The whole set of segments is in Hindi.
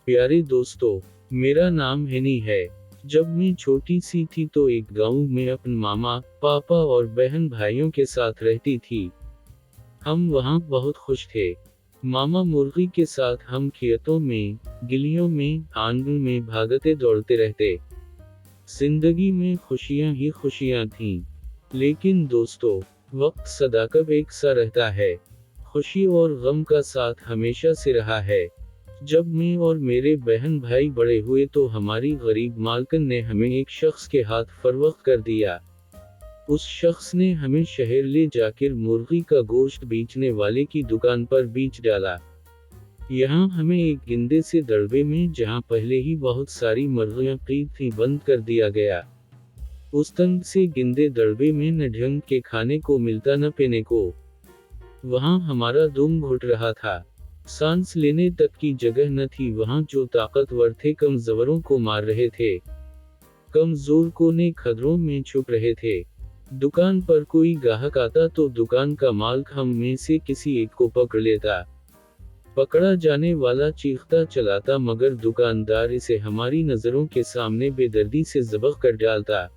प्यारे दोस्तों, मेरा नाम हेनी है। जब मैं छोटी सी थी तो एक गांव में अपने मामा, पापा और बहन भाइयों के साथ रहती थी। हम वहाँ बहुत खुश थे। मामा मुर्गी के साथ हम खेतों में, गिलियों में, आंगन में भागते दौड़ते रहते। जिंदगी में खुशियाँ ही खुशियाँ थीं। लेकिन दोस्तों, वक्त सदा कब एक सा रहता है। खुशी और गम का साथ हमेशा से रहा है। जब मैं और मेरे बहन भाई बड़े हुए तो हमारी गरीब मालकिन ने हमें एक शख्स के हाथ फरोख्त कर दिया। उस शख्स ने हमें शहर ले जाकर मुर्गी का गोश्त बेचने वाले की दुकान पर बेच डाला। यहाँ हमें एक गिंदे से दड़बे में, जहाँ पहले ही बहुत सारी मुर्गियाँ कैद थी, बंद कर दिया गया। उस तंग से गिंदे दड़बे में न ढंग के खाने को मिलता न पीने को। वहाँ हमारा दम घुट रहा था। सांस लेने तक की जगह न थी। वहाँ जो ताकतवर थे कमजोरों को मार रहे थे। कमजोर को ने खदरों में छुप रहे थे। दुकान पर कोई ग्राहक आता तो दुकान का मालिक हम में से किसी एक को पकड़ लेता। पकड़ा जाने वाला चीखता चलाता, मगर दुकानदार इसे हमारी नजरों के सामने बेदर्दी से ज़ब्ह कर डालता।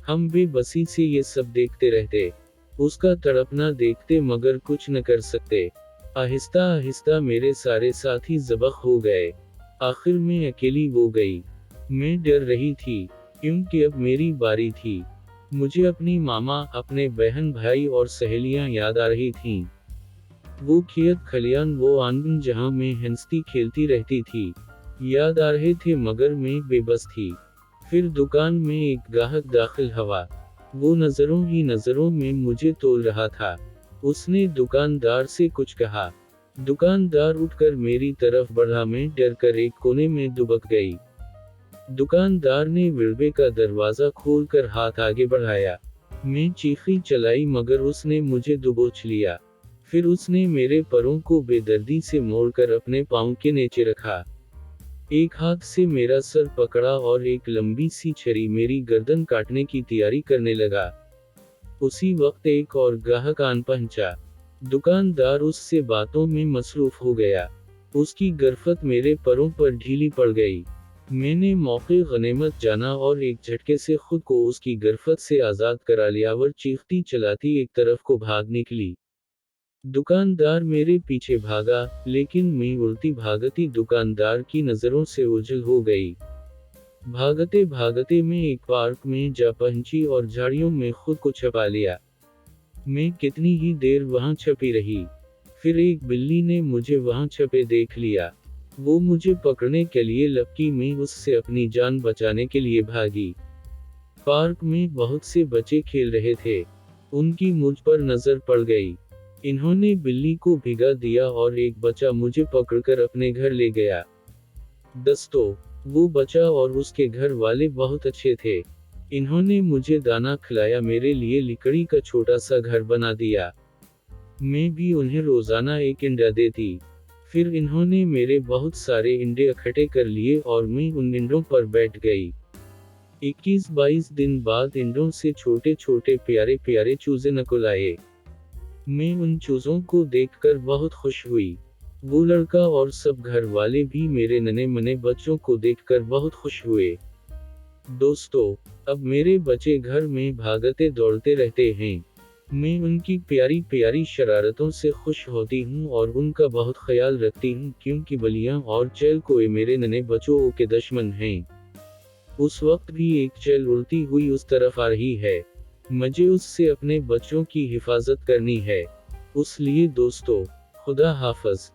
हम बेबसी से ये सब देखते रहते, उसका तड़पना देखते, मगर कुछ न कर सकते। आहिस्ता आहिस्ता मेरे सारे साथी ज़ब्ह हो गए। आखिर में अकेली वो गई। मैं डर रही थी, क्योंकि अब मेरी बारी थी। मुझे अपनी मामा, अपने बहन भाई और सहेलियां याद आ रही थीं। वो खेत खलियान, वो आंगन जहां मैं हंसती खेलती रहती थी, याद आ रहे थे, मगर मैं बेबस थी। फिर दुकान में एक ग्राहक दाखिल हुआ। वो नज़रों ही नज़रों में मुझे तोल रहा था। उसने दुकानदार से कुछ कहा। दुकानदार उठकर मेरी तरफ बढ़ा। मैं डर कर एक कोने में दुबक गई। दुकानदार ने विड़बे का दरवाज़ा खोलकर हाथ आगे बढ़ाया। मैं चीखी चलाई, मगर उसने मुझे दबोच लिया। फिर उसने मेरे पैरों को बेदर्दी से मोड़कर अपने पाँव के नीचे रखा। एक हाथ से मेरा सर पकड़ा और एक लंबी सी छरी मेरी गर्दन काटने की तैयारी करने लगा। उसी वक्त एक और ग्राहक आन पहुंचा। दुकानदार उससे बातों में मसरूफ हो गया। उसकी गिरफ्त मेरे पैरों पर ढीली पड़ गई। मैंने मौके गनीमत जाना और एक झटके से खुद को उसकी गिरफ्त से आज़ाद करा लिया और चीखती चलाती एक तरफ को भाग निकली। दुकानदार मेरे पीछे भागा, लेकिन मैं उल्टी भागती दुकानदार की नज़रों से ओझल हो गई। भागते भागते मैं एक पार्क में जा पहुंची और झाड़ियों में खुद को छुपा लिया। मैं कितनी ही देर वहां छपी रही। फिर एक बिल्ली ने मुझे वहां छपे देख लिया। वो मुझे पकड़ने के लिए लपकी। मैं उससे अपनी जान बचाने के लिए भागी। पार्क में बहुत से बच्चे खेल रहे थे। उनकी मुझ पर नजर पड़ गई। इन्होंने बिल्ली को भिगा दिया और एक बच्चा मुझे पकड़कर अपने घर ले गया। दोस्तों, वो बच्चा और उसके घर वाले बहुत अच्छे थे। इन्होंने मुझे दाना खिलाया, मेरे लिए लकड़ी का छोटा सा घर बना दिया। मैं भी उन्हें रोजाना एक अंडा देती। फिर इन्होंने मेरे बहुत सारे अंडे इकट्ठे कर लिए और मैं उन अंडों पर बैठ गई। 21-22 दिन बाद अंडों से छोटे छोटे प्यारे प्यारे चूजे निकल आए। मैं उन चूजों को देखकर बहुत खुश हुई। वो लड़का और सब घर वाले भी मेरे नन्हे मुन्ने बच्चों को देखकर बहुत खुश हुए। दोस्तों, अब मेरे बच्चे घर में भागते दौड़ते रहते हैं। मैं उनकी प्यारी प्यारी शरारतों से खुश होती हूँ और उनका बहुत ख्याल रखती हूँ, क्योंकि बलियाँ और चैल कोए मेरे नन्हे बच्चों के दुश्मन हैं। उस वक्त भी एक चैल उड़ती हुई उस तरफ आ रही है। मुझे उससे अपने बच्चों की हिफाजत करनी है। उसलिए दोस्तों, खुदा हाफ़िज़।